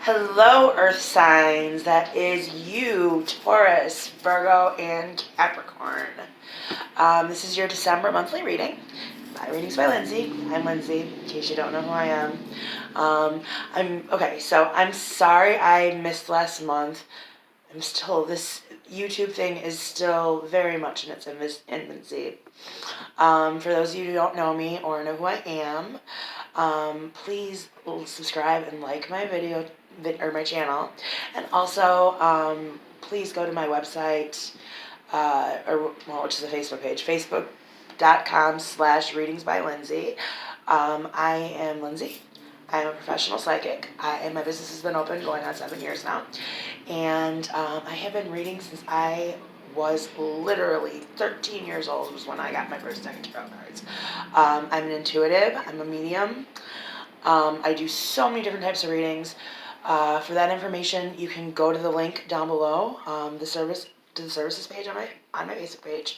Hello, Earth signs. That is you, Taurus, Virgo, and Capricorn. This is your December monthly reading. My reading's by Lindsay. I'm Lindsay, in case you don't know who I am. I'm sorry I missed last month. This YouTube thing is still very much in its infancy. For those of you who don't know me or know who I am, please subscribe and like my video or my channel, and also please go to my website, which is a Facebook page, facebook.com/readings by Lindsay. I am Lindsay. I'm a professional psychic, and my business has been open going on 7 years now. And I have been reading since I was literally 13 years old was when I got my first deck of tarot cards. I'm an intuitive. I'm a medium. I do so many different types of readings. For that information, you can go to the link down below, the services page on my Facebook page.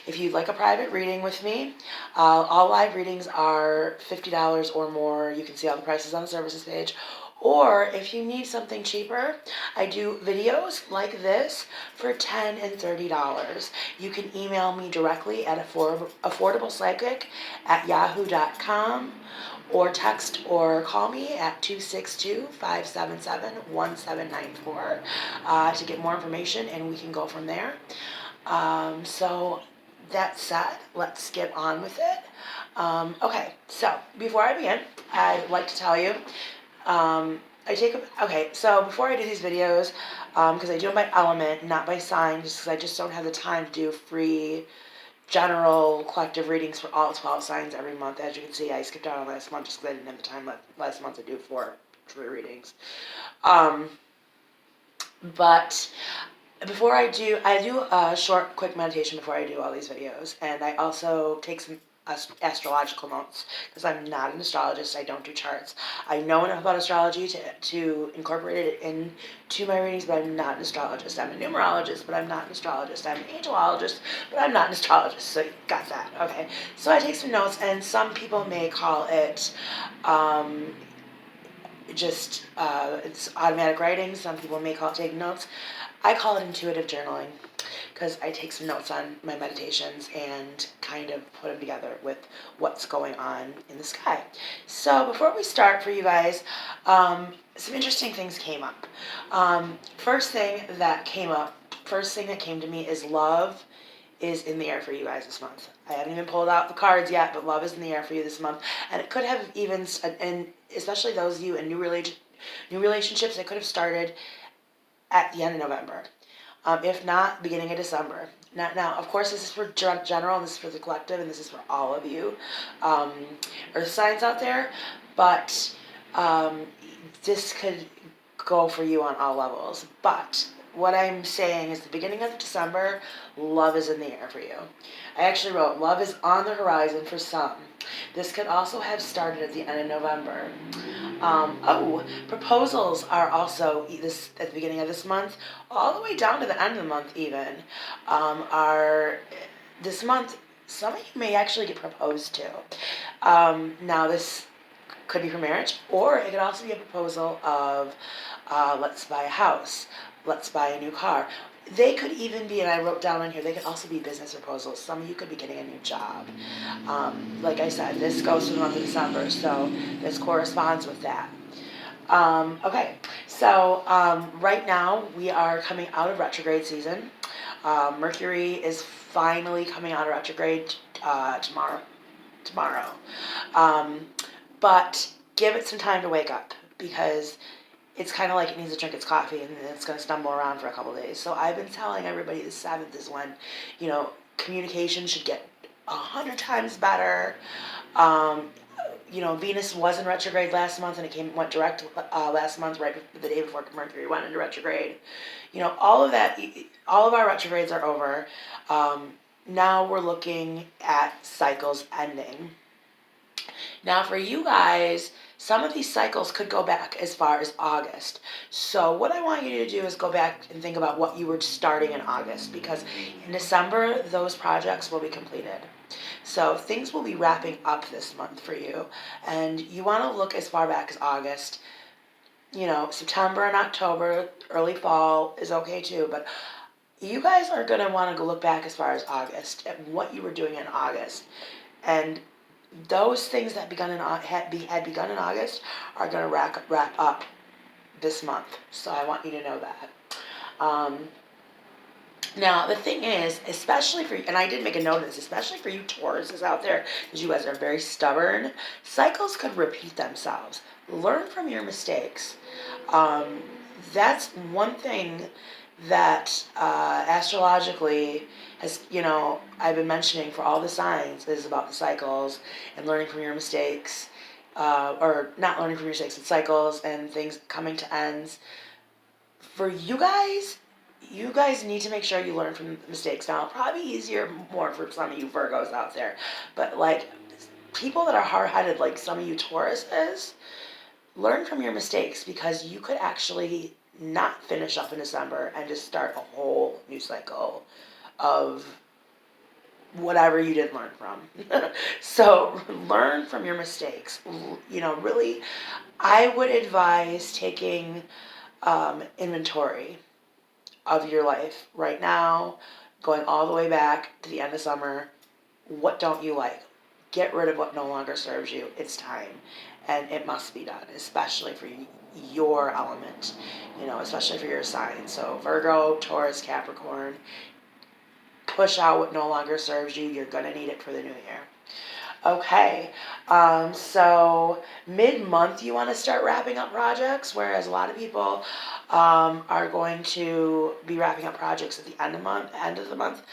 If you'd like a private reading with me, all live readings are $50 or more. You can see all the prices on the services page. Or if you need something cheaper, I do videos like this for $10 and $30. You can email me directly at AffordablePsychic@yahoo.com, or text or call me at 262-577-1794 to get more information, and we can go from there. So that said, let's get on with it. Okay, so before I begin, I'd like to tell you, so before I do these videos, because I do them by element, not by sign, just because I just don't have the time to do free general collective readings for all 12 signs every month. As you can see, I skipped out on last month just because I didn't have the time last month to do 4 true readings. But before I do a short, quick meditation before I do all these videos, and I also take some astrological notes, because I'm not an astrologist. I don't do charts. I know enough about astrology to incorporate it into my readings, but I'm not an astrologist. I'm a numerologist, but I'm not an astrologist. I'm an angelologist, but I'm not an astrologist. So you got that, okay? So I take some notes, and some people may call it it's automatic writing. Some people may call it taking notes. I call it intuitive journaling, because I take some notes on my meditations and kind of put them together with what's going on in the sky. So before we start, for you guys, some interesting things came up. First thing that came to me is love is in the air for you guys this month. I haven't even pulled out the cards yet, but love is in the air for you this month. And it could have even, and especially those of you in new relationships, it could have started at the end of November. If not, beginning of December. Now, of course, this is for general, and this is for the collective, and this is for all of you Earth signs out there, but this could go for you on all levels. But what I'm saying is the beginning of December, love is in the air for you. I actually wrote, love is on the horizon for some. This could also have started at the end of November. Proposals are also at the beginning of this month, all the way down to the end of the month even, this month, some of you may actually get proposed to. Now this could be for marriage, or it could also be a proposal of, let's buy a house, let's buy a new car. They could even be, and I wrote down on here, they could also be business proposals. Some of you could be getting a new job. Like I said, this goes through the month of December, so this corresponds with that. Right now we are coming out of retrograde season. Mercury is finally coming out of retrograde tomorrow. But give it some time to wake up, because it's kind of like it needs to drink its coffee, and it's going to stumble around for a couple days. So I've been telling everybody the 7th is when, communication should get 100 times better. Venus was in retrograde last month, and it went direct last month, right the day before Mercury went into retrograde. All of that, all of our retrogrades are over. Now we're looking at cycles ending. Now for you guys, some of these cycles could go back as far as August. So what I want you to do is go back and think about what you were starting in August, because in December, those projects will be completed. So things will be wrapping up this month for you, and you want to look as far back as August. September and October, early fall is okay too, but you guys are going to want to look back as far as August at what you were doing in August. And those things that had begun in August are going to wrap up this month. So I want you to know that. Now, the thing is, especially for, and I did make a note of this, especially for you Tauruses out there, because you guys are very stubborn, cycles could repeat themselves. Learn from your mistakes. That's one thing that astrologically has, I've been mentioning for all the signs is about the cycles and learning from your mistakes, or not learning from your mistakes, but cycles and things coming to ends. For you guys need to make sure you learn from mistakes. Now, it'll probably be easier more for some of you Virgos out there, but like people that are hard-headed, like some of you Tauruses, learn from your mistakes, because you could actually not finish up in December and just start a whole new cycle of whatever you didn't learn from. So learn from your mistakes. Really, I would advise taking inventory of your life right now, going all the way back to the end of summer. What don't you like? Get rid of what no longer serves you. It's time. And it must be done, especially for your element, especially for your sign. So Virgo, Taurus, Capricorn, push out what no longer serves you. You're going to need it for the new year. Okay, so mid-month you want to start wrapping up projects, whereas a lot of people are going to be wrapping up projects at the end of the month.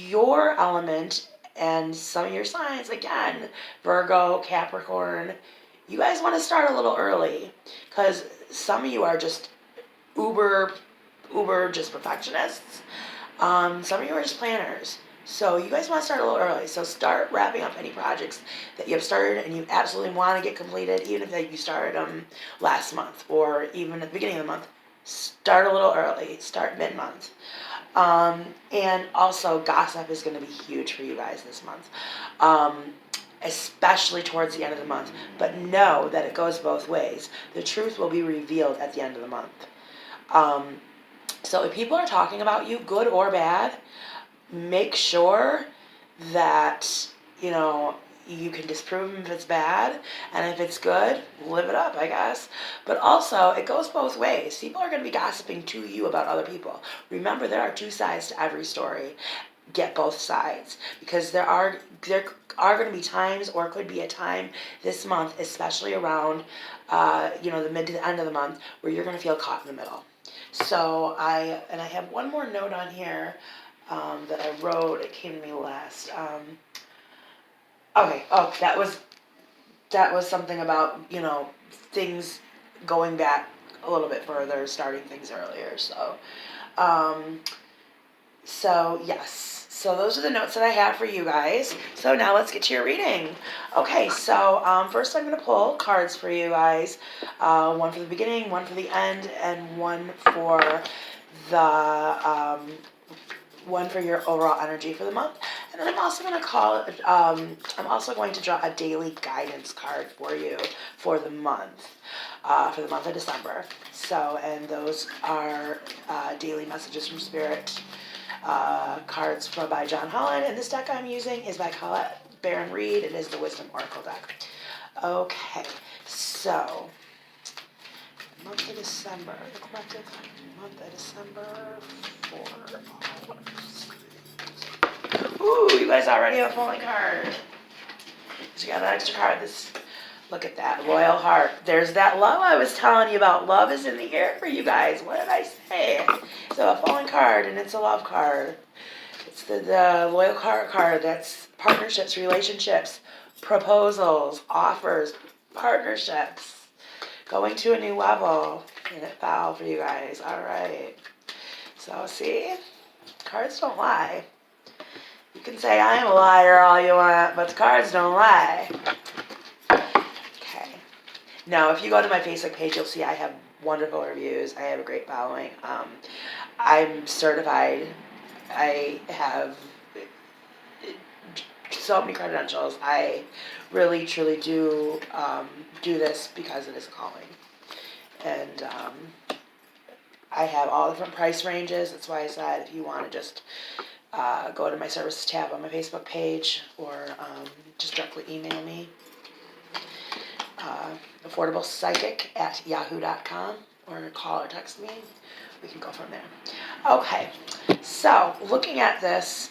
Your element and some of your signs, again, Virgo, Capricorn, you guys want to start a little early, because some of you are just uber just perfectionists. Some of you are just planners. So you guys want to start a little early. So start wrapping up any projects that you have started and you absolutely want to get completed, even if you started them last month or even at the beginning of the month. Start a little early. Start mid-month. And also, gossip is going to be huge for you guys this month, especially towards the end of the month. But know that it goes both ways. The truth will be revealed at the end of the month. So if people are talking about you, good or bad, make sure that, you can disprove them if it's bad, and if it's good, live it up, I guess. But also, it goes both ways. People are going to be gossiping to you about other people. Remember, there are two sides to every story. Get both sides, because there are going to be times, or could be a time this month, especially around, the mid to the end of the month, where you're going to feel caught in the middle. So I have one more note on here that I wrote. It came to me last. Okay. Oh, that was something about things going back a little bit further, starting things earlier. So yes. So those are the notes that I have for you guys. So now let's get to your reading. Okay. So first I'm going to pull cards for you guys. One for the beginning, one for the end, and one for the one for your overall energy for the month. And then I'm also going to draw a daily guidance card for you for the month of December. So, and those are daily messages from Spirit cards by John Holland. And this deck I'm using is by Colette Baron Reed. It is the Wisdom Oracle deck. Okay, so month of December, the collective month of December for all. Ooh, you guys already have a pulling card. So you got an extra card. Look at that, Loyal Heart. There's that love I was telling you about. Love is in the air for you guys. What did I say? So a falling card, and it's a love card. It's the Loyal Heart card. That's partnerships, relationships, proposals, offers, partnerships, going to a new level. And it fell for you guys. All right. So see, cards don't lie. You can say I'm a liar all you want, but the cards don't lie. Okay. Now, if you go to my Facebook page, you'll see I have wonderful reviews. I have a great following. I'm certified. I have so many credentials. I really, truly do this because it is a calling. And I have all different price ranges. That's why I said if you want to just go to my services tab on my Facebook page, or just directly email me, AffordablePsychic@yahoo.com, or call or text me. We can go from there. Okay, so looking at this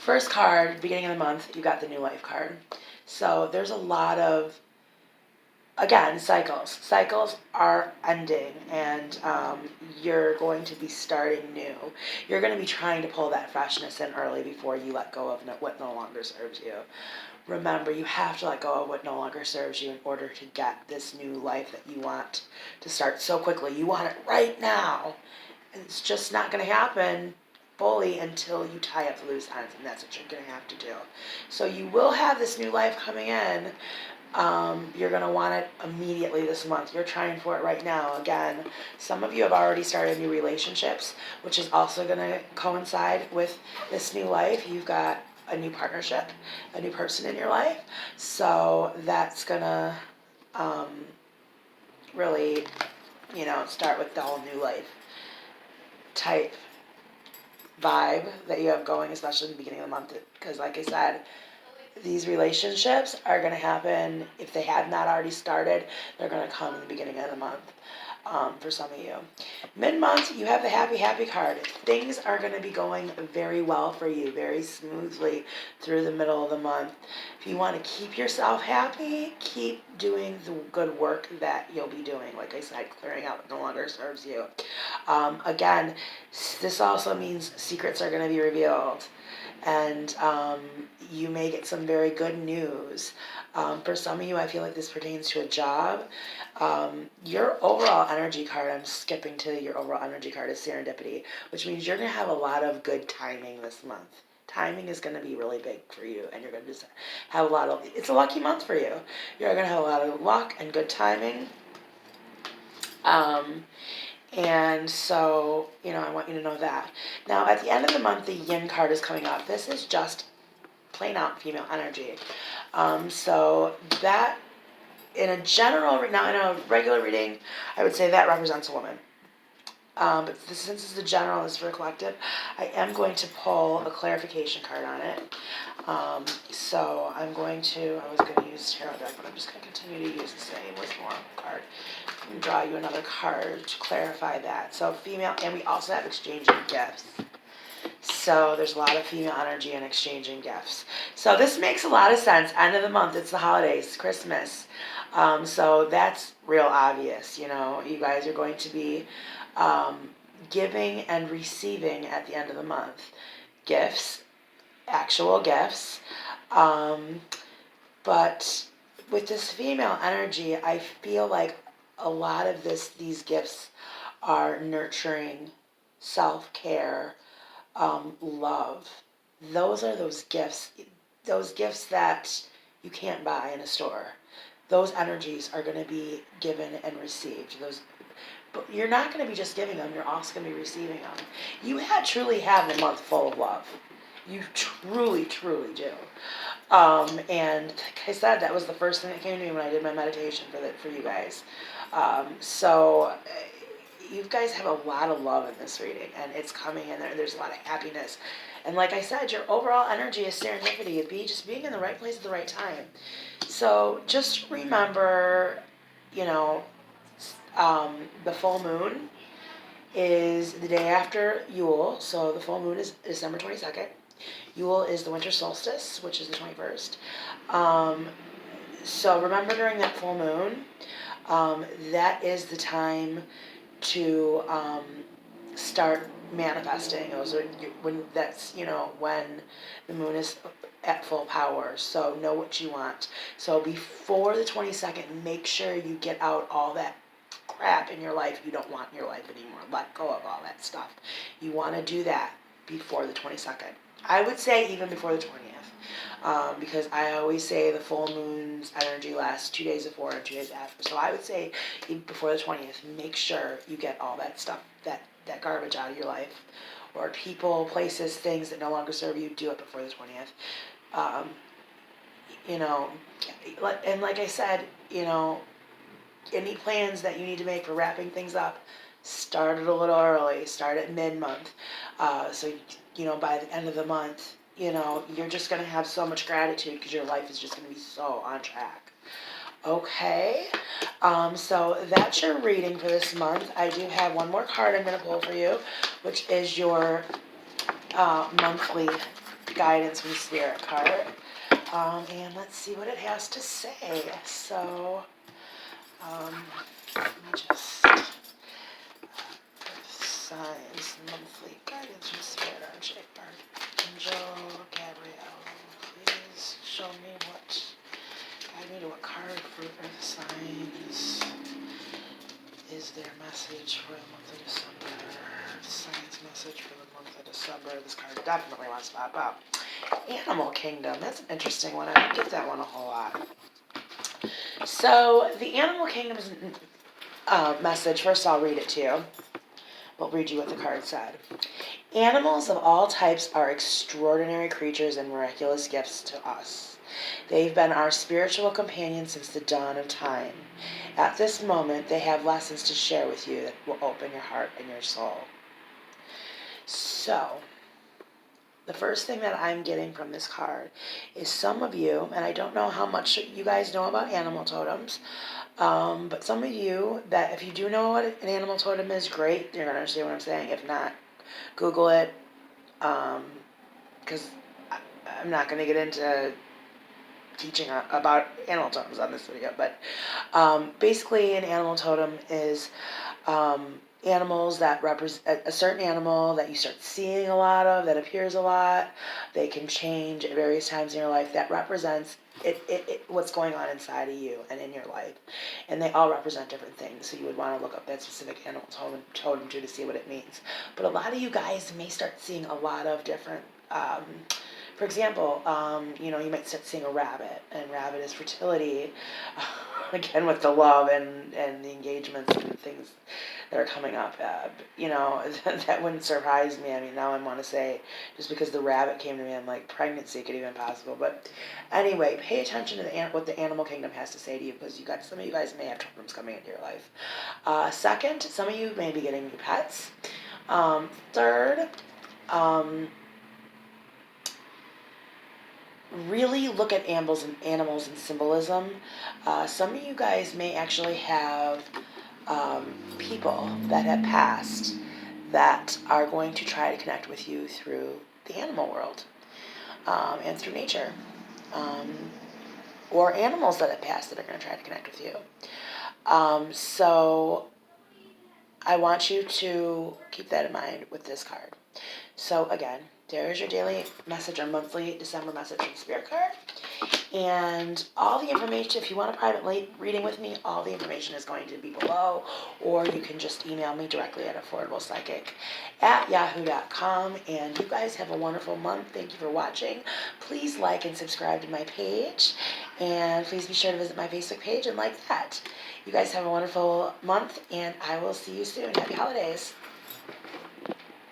first card, beginning of the month, you got the New Life card. So there's a lot of, again, cycles. Cycles are ending, and you're going to be starting new. You're going to be trying to pull that freshness in early before you let go of what no longer serves you. Remember, you have to let go of what no longer serves you in order to get this new life that you want to start so quickly. You want it right now. It's just not going to happen fully until you tie up the loose ends, and that's what you're going to have to do. So you will have this new life coming in. You're going to want it immediately this month. You're trying for it right now. Again, some of you have already started new relationships, which is also going to coincide with this new life. You've got a new partnership, a new person in your life. So that's going to really, start with the whole new life type vibe that you have going, especially in the beginning of the month. Because like I said, these relationships are going to happen, if they have not already started, they're going to come in the beginning of the month. For some of you, mid-month, you have the happy card. Things are going to be going very well for you, very smoothly through the middle of the month. If you want to keep yourself happy, keep doing the good work that you'll be doing. Like I said, clearing out what no longer serves you. Again, this also means secrets are going to be revealed, and you may get some very good news. For some of you, I feel like this pertains to a job. Your overall energy card, I'm skipping to your overall energy card, is serendipity, which means you're going to have a lot of good timing this month. Timing is going to be really big for you, and you're going to just have a lot of, it's a lucky month for you. You're going to have a lot of luck and good timing. And so, I want you to know that. Now, at the end of the month, the yin card is coming up. This is just plain out female energy. So that, in a regular reading, I would say that represents a woman. But since it's the general, it's for a collective, I am going to pull a clarification card on it. So I was going to use tarot deck, but I'm just going to continue to use the same Wisdom card and draw you another card to clarify that. So female, and we also have exchanging gifts. So there's a lot of female energy in exchanging gifts. So this makes a lot of sense. End of the month, it's the holidays, Christmas. So that's real obvious. You guys are going to be giving and receiving at the end of the month. Gifts, actual gifts. But with this female energy, I feel like a lot of these gifts are nurturing, self-care, love. Those are those gifts that you can't buy in a store. Those energies are going to be given and received. But you're not going to be just giving them, you're also going to be receiving them. You truly have a month full of love. You truly, truly do. And like I said, that was the first thing that came to me when I did my meditation for you guys. So you guys have a lot of love in this reading, and it's coming in there. There's a lot of happiness. And like I said, your overall energy is serendipity. It'd be just being in the right place at the right time. So just remember, the full moon is the day after Yule. So the full moon is December 22nd. Yule is the winter solstice, which is the 21st. So remember, during that full moon, that is the time to start manifesting. When the moon is at full power. So know what you want. So before the 22nd, make sure you get out all that crap in your life you don't want in your life anymore. Let go of all that stuff. You want to do that before the 22nd. I would say even before the 20th, because I always say the full moon's energy lasts 2 days before and 2 days after. So I would say even before the 20th, make sure you get all that stuff, that garbage out of your life, or people, places, things that no longer serve you. Do it before the 20th. And like I said, any plans that you need to make for wrapping things up, start it a little early. Start at mid-month. So, by the end of the month, you're just going to have so much gratitude because your life is just going to be so on track. Okay, so that's your reading for this month. I do have one more card I'm going to pull for you, which is your monthly guidance from Spirit card. And let's see what it has to say. So, let me just, signs, monthly guidance from Spirit Archangel Gabrielle. Please show me guide me to what card for Earth signs is their message for the month of December. Science message for the month of December. This card definitely wants to pop up. Animal Kingdom. That's an interesting one. I don't get that one a whole lot. So, the Animal Kingdom's message, first I'll read it to you. We'll read you what the card said. Animals of all types are extraordinary creatures and miraculous gifts to us. They've been our spiritual companions since the dawn of time. At this moment, they have lessons to share with you that will open your heart and your soul. So, the first thing that I'm getting from this card is some of you, and I don't know how much you guys know about animal totems, but some of you that if you do know what an animal totem is, great, you're going to understand what I'm saying. If not, Google it, because I'm not going to get into teaching about animal totems on this video, but basically an animal totem is animals that represent a certain animal that you start seeing a lot of, that appears a lot. They can change at various times in your life. That represents what's going on inside of you and in your life. And they all represent different things. So you would want to look up that specific animal totem to see what it means. But a lot of you guys may start seeing a lot of different for example, you might start seeing a rabbit, and rabbit is fertility, again with the love and the engagements and things that are coming up. That wouldn't surprise me. I mean, now I want to say, just because the rabbit came to me, I'm like, pregnancy could even be possible. But anyway, pay attention to what the animal kingdom has to say to you, because some of you guys may have totems coming into your life. Second, some of you may be getting new pets. Third, really look at animals and symbolism. Some of you guys may actually have people that have passed that are going to try to connect with you through the animal world and through nature. Or animals that have passed that are going to try to connect with you. So I want you to keep that in mind with this card. So again, there's your daily message or monthly December message from Spirit card. And all the information, if you want a private reading with me, all the information is going to be below. Or you can just email me directly at AffordablePsychic@yahoo.com. And you guys have a wonderful month. Thank you for watching. Please like and subscribe to my page. And please be sure to visit my Facebook page and like that. You guys have a wonderful month, and I will see you soon. Happy holidays.